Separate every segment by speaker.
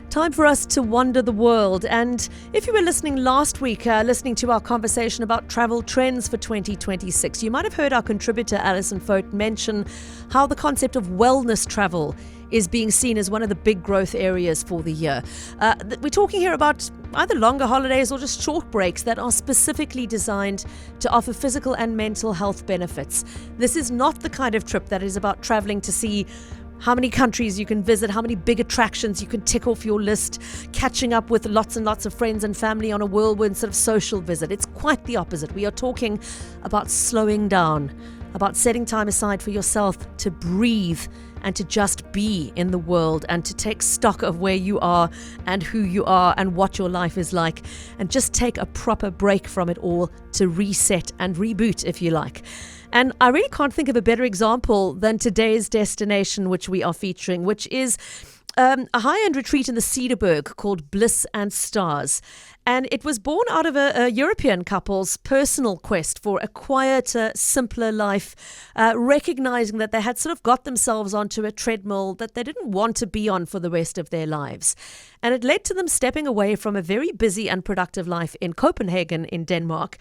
Speaker 1: Time for us to wander the world. And if you were listening last week, listening to our conversation about travel trends for 2026, you might have heard our contributor Alison Fote mention how the concept of wellness travel is being seen as one of the big growth areas for the year. We're talking here about either longer holidays or just short breaks that are specifically designed to offer physical and mental health benefits. This is not the kind of trip that is about traveling to see how many countries you can visit, how many big attractions you can tick off your list, catching up with lots and lots of friends and family on a whirlwind sort of social visit. It's quite the opposite. We are talking about slowing down, about setting time aside for yourself to breathe and to just be in the world and to take stock of where you are and who you are and what your life is like, and just take a proper break from it all to reset and reboot, if you like. And I really can't think of a better example than today's destination, which we are featuring, which is a high-end retreat in the Cederberg called Bliss and Stars. And it was born out of a European couple's personal quest for a quieter, simpler life, recognizing that they had sort of got themselves onto a treadmill that they didn't want to be on for the rest of their lives. And it led to them stepping away from a very busy and productive life in Copenhagen in Denmark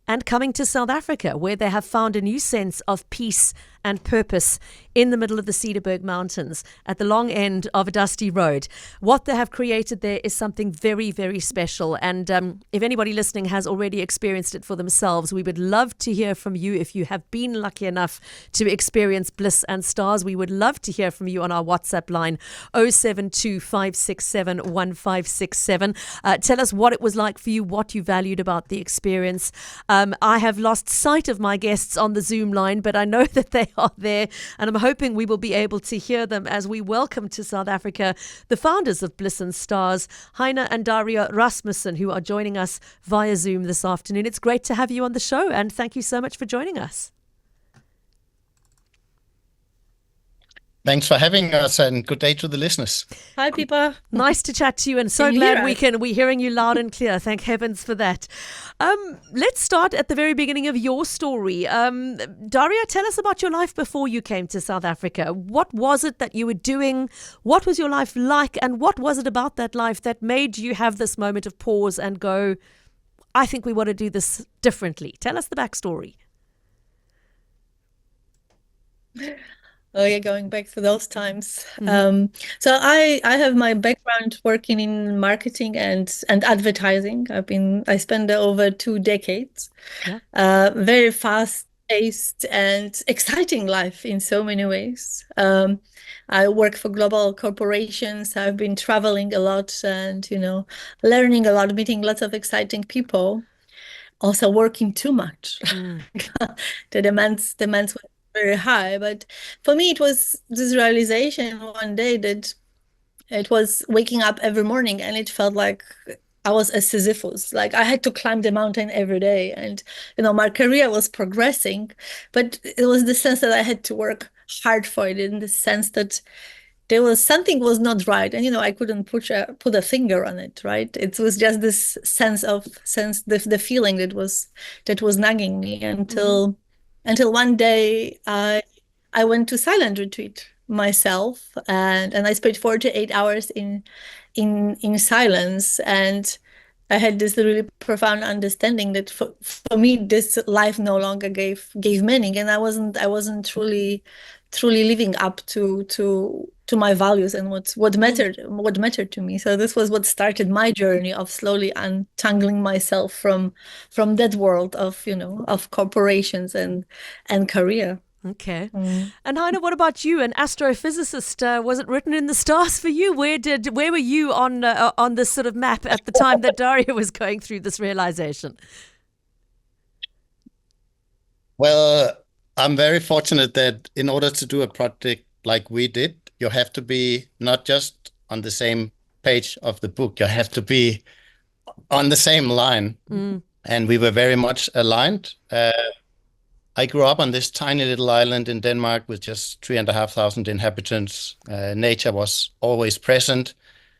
Speaker 1: and coming to South Africa, where they have found a new sense of peace and purpose in the middle of the Cederberg Mountains at the long end of a dusty road. What they have created there is something very, very special. And if anybody listening has already experienced it for themselves, we would love to hear from you. If you have been lucky enough to experience Bliss and Stars, we would love to hear from you on our WhatsApp line 072 567 1567. Tell us what it was like for you, what you valued about the experience. I have lost sight of my guests on the Zoom line, but I know that they are there, and I'm hoping we will be able to hear them as we welcome to South Africa the founders of Bliss and Stars, Heine and Daria Rasmussen, who are joining us via Zoom this afternoon. It's great to have you on the show, and thank you so much for joining us.
Speaker 2: Thanks for having us, and good day to the listeners.
Speaker 3: Hi, Pippa.
Speaker 1: Nice to chat to you, and so glad we're hearing you loud and clear. Thank heavens for that. Let's start at the very beginning of your story. Daria, tell us about your life before you came to South Africa. What was it that you were doing? What was your life like? And what was it about that life that made you have this moment of pause and go, I think we want to do this differently? Tell us the backstory.
Speaker 3: Oh yeah, going back to those times. So I have my background working in marketing and advertising. I spent over 2 decades. Very fast-paced and exciting life in so many ways. I work for global corporations. I've been traveling a lot and learning a lot, meeting lots of exciting people. Also working too much. The demands were very high, but for me it was this realization one day that it was waking up every morning and it felt like I was a Sisyphus, like I had to climb the mountain every day, and my career was progressing, but it was the sense that I had to work hard for it, in the sense that there was something was not right, and I couldn't put a finger on it, right? It was just this the feeling that was nagging me until one day I went to silent retreat myself, and I spent 48 hours in silence, and I had this really profound understanding that for me this life no longer gave meaning, and I wasn't truly living up to my values and what mattered to me. So this was what started my journey of slowly untangling myself from that world of corporations and career.
Speaker 1: Okay. And Heine, what about you? An astrophysicist, was it written in the stars for you? Where were you on this sort of map at the time that Daria was going through this realization?
Speaker 2: Well, I'm very fortunate that in order to do a project like we did, you have to be not just on the same page of the book, you have to be on the same line. And we were very much aligned. I grew up on this tiny little island in Denmark with just 3,500 inhabitants. Nature was always present.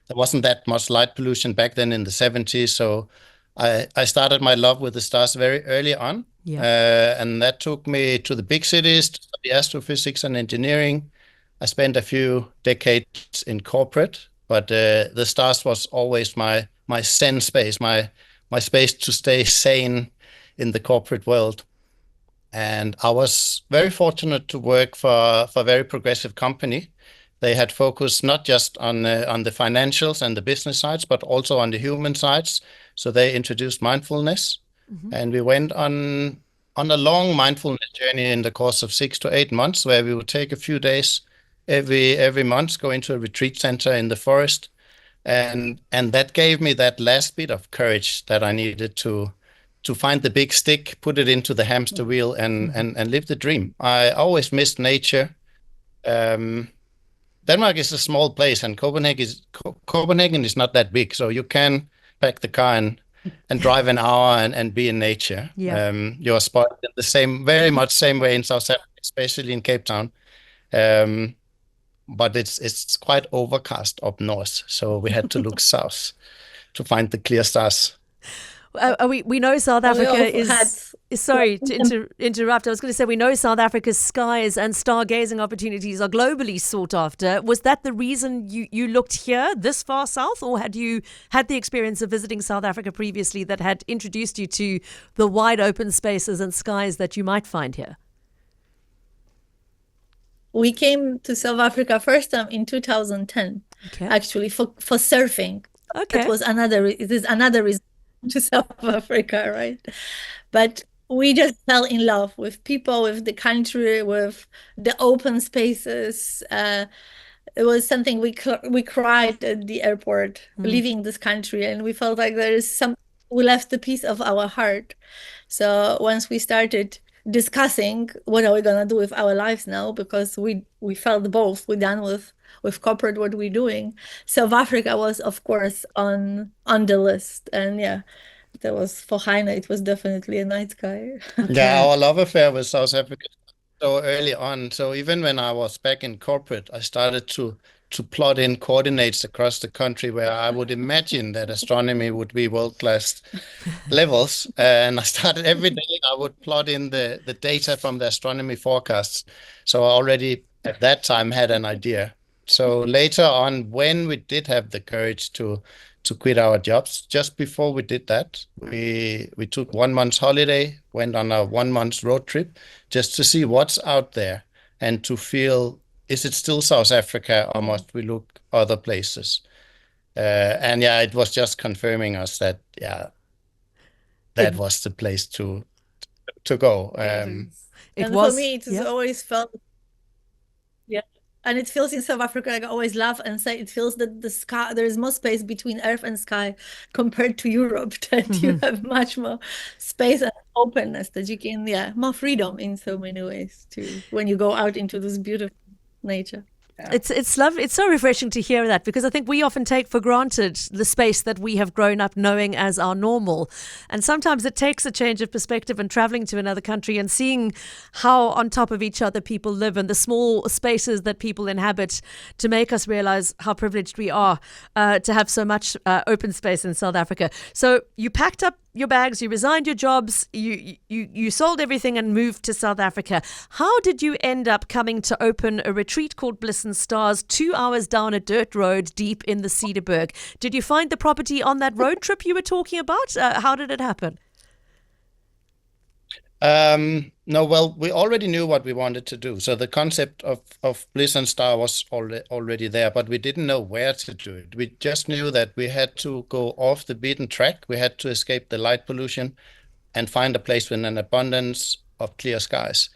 Speaker 2: There wasn't that much light pollution back then in the 70s. So I started my love with the stars very early on. And that took me to the big cities to study astrophysics and engineering. I spent a few decades in corporate but the stars was always my zen space, my space to stay sane in the corporate world. And I was very fortunate to work for a very progressive company. They had focused not just on the financials and the business sides, but also on the human sides. So they introduced mindfulness, and we went on a long mindfulness journey in the course of 6 to 8 months, where we would take a few days every month, go into a retreat center in the forest, and that gave me that last bit of courage that I needed to find the big stick, put it into the hamster wheel, and live the dream. I always missed nature. Denmark is a small place, and Copenhagen is not that big, so you can pack the car and drive an hour and be in nature.
Speaker 1: Yeah.
Speaker 2: You're spotted in the very much same way in South Africa, especially in Cape Town. But it's quite overcast up north, so we had to look south to find the clear stars.
Speaker 1: We know South Africa
Speaker 3: also had-
Speaker 1: is sorry to interrupt. I was going to say, we know South Africa's skies and stargazing opportunities are globally sought after. Was that the reason you looked here this far south, or had you had the experience of visiting South Africa previously that had introduced you to the wide open spaces and skies that you might find here?
Speaker 3: We came to South Africa first time in 2010,
Speaker 1: Okay.
Speaker 3: actually for surfing.
Speaker 1: Okay.
Speaker 3: It is another reason to South Africa, right? But we just fell in love with people, with the country, with the open spaces. It was something we cried at the airport, leaving this country, and we felt like we left a piece of our heart. So once we started discussing what are we gonna do with our lives now, because we felt both, we're done with corporate, what we're doing. South Africa was, of course, on the list, and yeah, that was for Heine. It was definitely a night sky.
Speaker 2: Yeah, our love affair with South Africa so early on. So even when I was back in corporate, I started to plot in coordinates across the country where I would imagine that astronomy would be world-class levels. And I started every day, I would plot in the data from the astronomy forecasts. So I already at that time had an idea. So later on, when we did have the courage to quit our jobs, just before we did that, we took 1 month's holiday, went on a 1 month road trip just to see what's out there and to feel, is it still South Africa or must we look other places? And yeah, it was just confirming us that, yeah, that was the place to go.
Speaker 3: And for me, it has always felt, yeah. And it feels in South Africa, like I always laugh and say, it feels that the sky, there is more space between earth and sky compared to Europe, that you have much more space and openness, that you can, more freedom in so many ways too, when you go out into this beautiful nature. Yeah.
Speaker 1: It's lovely. It's so refreshing to hear that, because I think we often take for granted the space that we have grown up knowing as our normal. And sometimes it takes a change of perspective and traveling to another country and seeing how on top of each other people live and the small spaces that people inhabit to make us realize how privileged we are to have so much open space in South Africa. So you packed up your bags, you resigned your jobs, you sold everything and moved to South Africa. How did you end up coming to open a retreat called Bliss and Stars 2 hours down a dirt road deep in the Cederberg? Did you find the property on that road trip you were talking about? How did it happen?
Speaker 2: No, well, we already knew what we wanted to do. So the concept of Bliss and Star was already there, but we didn't know where to do it. We just knew that we had to go off the beaten track. We had to escape the light pollution and find a place with an abundance of clear skies.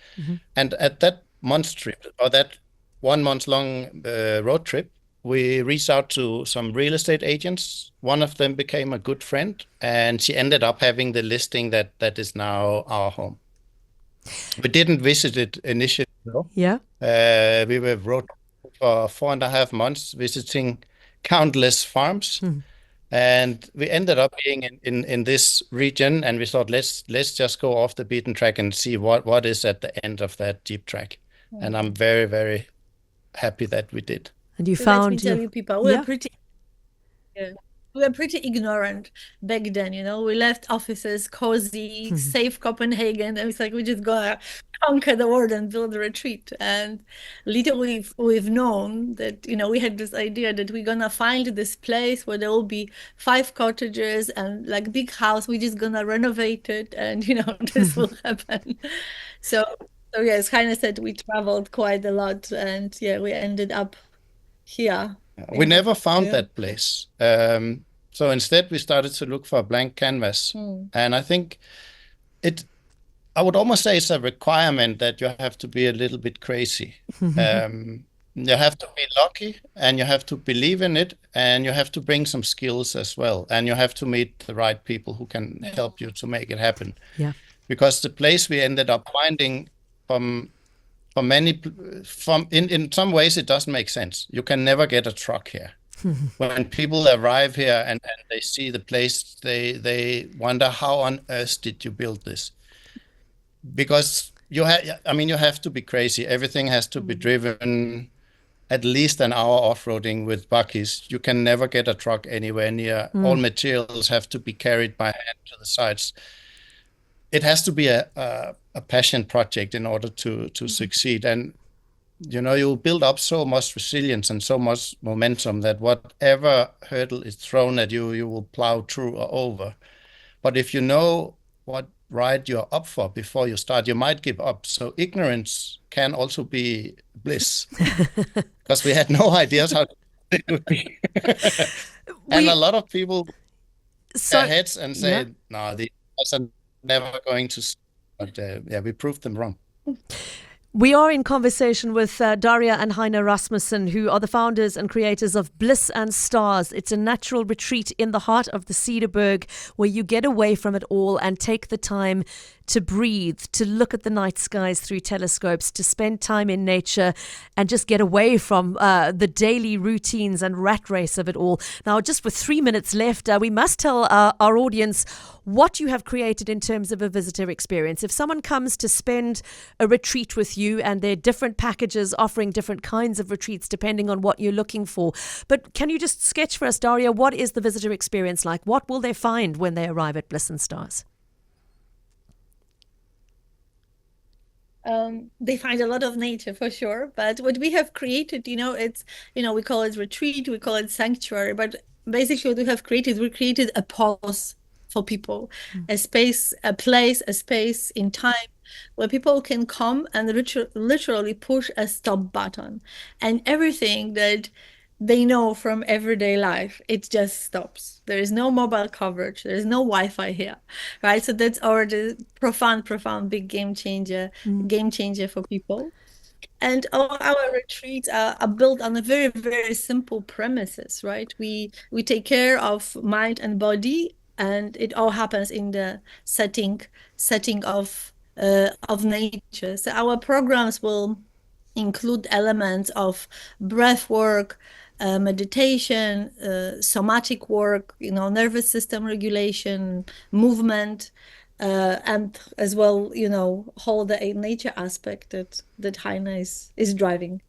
Speaker 2: And at that month trip, or that 1 month long road trip, we reached out to some real estate agents. One of them became a good friend, and she ended up having the listing that is now our home. We didn't visit it initially, though.
Speaker 1: Yeah.
Speaker 2: We were road for 4.5 months, visiting countless farms. And we ended up being in this region, and we thought, let's just go off the beaten track and see what is at the end of that deep track. And I'm very, very happy that we did.
Speaker 1: And you
Speaker 3: So
Speaker 1: found
Speaker 3: let me tell you, people, we're pretty. Yeah. we were pretty ignorant back then, We left offices, cozy, safe Copenhagen, and it's like we just gonna conquer the world and build a retreat. And little we've known that, we had this idea that we're gonna find this place where there will be 5 cottages and like big house. We're just gonna renovate it, and this will happen. So yeah, as Heine said, we traveled quite a lot, and yeah, we ended up here.
Speaker 2: We never found that place. So instead, we started to look for a blank canvas. And I think I would almost say it's a requirement that you have to be a little bit crazy. You have to be lucky, and you have to believe in it, and you have to bring some skills as well. And you have to meet the right people who can help you to make it happen.
Speaker 1: Yeah.
Speaker 2: Because the place we ended up finding in some ways it doesn't make sense. You can never get a truck here. When people arrive here and they see the place, they wonder, how on earth did you build this? Because you have to be crazy. Everything has to be driven at least an hour off-roading with buggies. You can never get a truck anywhere near. All materials have to be carried by hand to the sites. It has to be a passion project in order to succeed. And, you'll build up so much resilience and so much momentum that whatever hurdle is thrown at you, you will plow through or over. But if you know what ride you're up for before you start, you might give up. So ignorance can also be bliss, because we had no ideas how it would be. And a lot of people their heads and say, no, these guys are never going to. But we proved them wrong.
Speaker 1: We are in conversation with Daria and Heine Rasmussen, who are the founders and creators of Bliss and Stars. It's a natural retreat in the heart of the Cederberg, where you get away from it all and take the time to breathe, to look at the night skies through telescopes, to spend time in nature and just get away from the daily routines and rat race of it all. Now, just with 3 minutes left, we must tell our audience what you have created in terms of a visitor experience. If someone comes to spend a retreat with you, and there are different packages offering different kinds of retreats depending on what you're looking for. But can you just sketch for us, Daria, what is the visitor experience like? What will they find when they arrive at Bliss and Stars?
Speaker 3: They find a lot of nature for sure, but what we have created, it's, we call it retreat, we call it sanctuary, but basically what we created a pause for people, a space, a place, a space in time where people can come and literally push a stop button, and everything that they know from everyday life, it just stops. There is no mobile coverage. There is no Wi-Fi here, right? So that's already profound, big game changer for people. And all our retreats are built on a very, very simple premises, right? We take care of mind and body, and it all happens in the setting of nature. So our programs will include elements of breath work, meditation, somatic work, nervous system regulation, movement, and as well, whole the nature aspect that Heine is driving.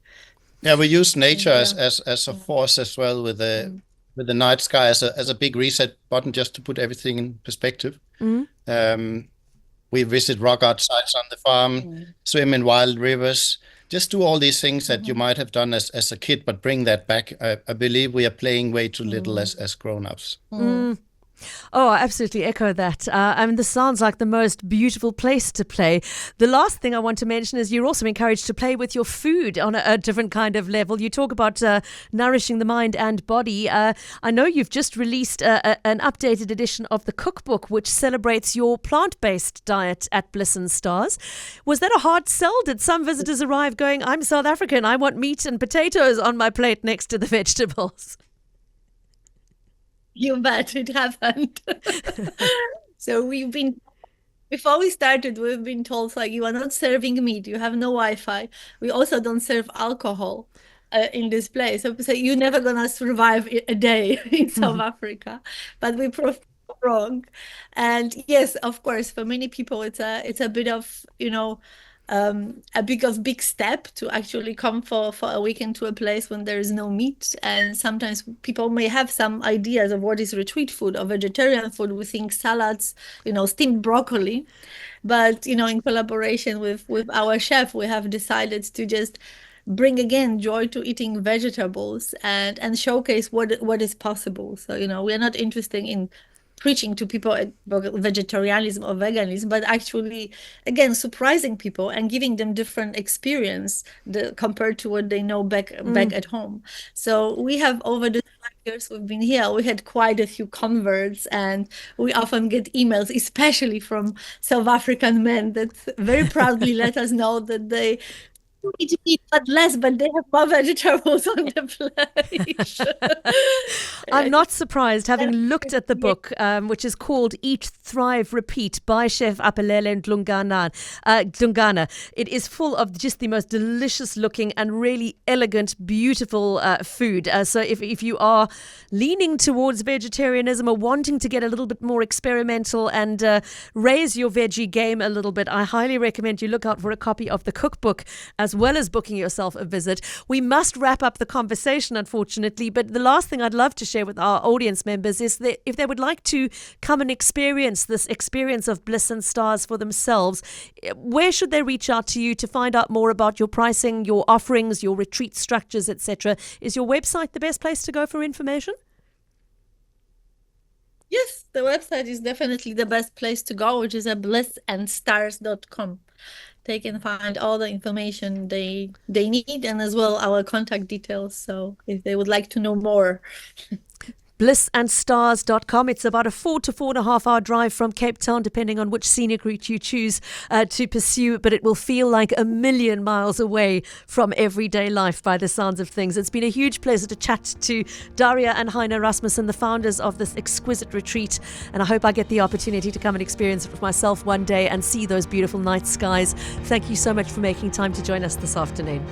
Speaker 2: Yeah, we use nature as a force as well, with the night sky as a big reset button, just to put everything in perspective. We visit rock art sites on the farm, swim in wild rivers, just do all these things that you might have done as a kid, but bring that back. I believe we are playing way too little as grown-ups.
Speaker 1: Oh, I absolutely echo that. This sounds like the most beautiful place to play. The last thing I want to mention is you're also encouraged to play with your food on a different kind of level. You talk about nourishing the mind and body. I know you've just released an updated edition of the cookbook, which celebrates your plant-based diet at Bliss and Stars. Was that a hard sell? Did some visitors arrive going, I'm South African, I want meat and potatoes on my plate next to the vegetables?
Speaker 3: You bet, it happened. So before we started, we've been told, like, you are not serving meat, you have no Wi-Fi. We also don't serve alcohol in this place. So you're never gonna survive a day in South Africa. But we proved wrong. And yes, of course, for many people, it's a bit of, a big step to actually come for a weekend to a place when there is no meat. And sometimes people may have some ideas of what is retreat food or vegetarian food. We think salads, steamed broccoli. But, in collaboration with our chef, we have decided to just bring again joy to eating vegetables and showcase what is possible. So, we are not interested in preaching to people about vegetarianism or veganism, but actually, again, surprising people and giving them different experience compared to what they know back at home. So we have, over the 5 years we've been here, we had quite a few converts, and we often get emails, especially from South African men, that very proudly let us know that they eat meat, but less, but they have more vegetables on the plate.
Speaker 1: I'm not surprised, having looked at the book, which is called Eat, Thrive, Repeat by Chef Apelele Dlungana. It is full of just the most delicious looking and really elegant, beautiful food. So if you are leaning towards vegetarianism or wanting to get a little bit more experimental and raise your veggie game a little bit, I highly recommend you look out for a copy of the cookbook as well as booking yourself a visit. We must wrap up the conversation, unfortunately, but the last thing I'd love to share with our audience members is that if they would like to come and experience this experience of Bliss and Stars for themselves, where should they reach out to you to find out more about your pricing, your offerings, your retreat structures, etc.? Is your website the best place to go for information?
Speaker 3: Yes, the website is definitely the best place to go, which is blissandstars.com. They can find all the information they need, and as well our contact details. So if they would like to know more.
Speaker 1: Blissandstars.com. It's about a 4 to 4.5 hour drive from Cape Town, depending on which scenic route you choose to pursue, but it will feel like a million miles away from everyday life by the sounds of things. It's been a huge pleasure to chat to Daria and Heine Rasmussen, the founders of this exquisite retreat, and I hope I get the opportunity to come and experience it for myself one day and see those beautiful night skies. Thank you so much for making time to join us this afternoon.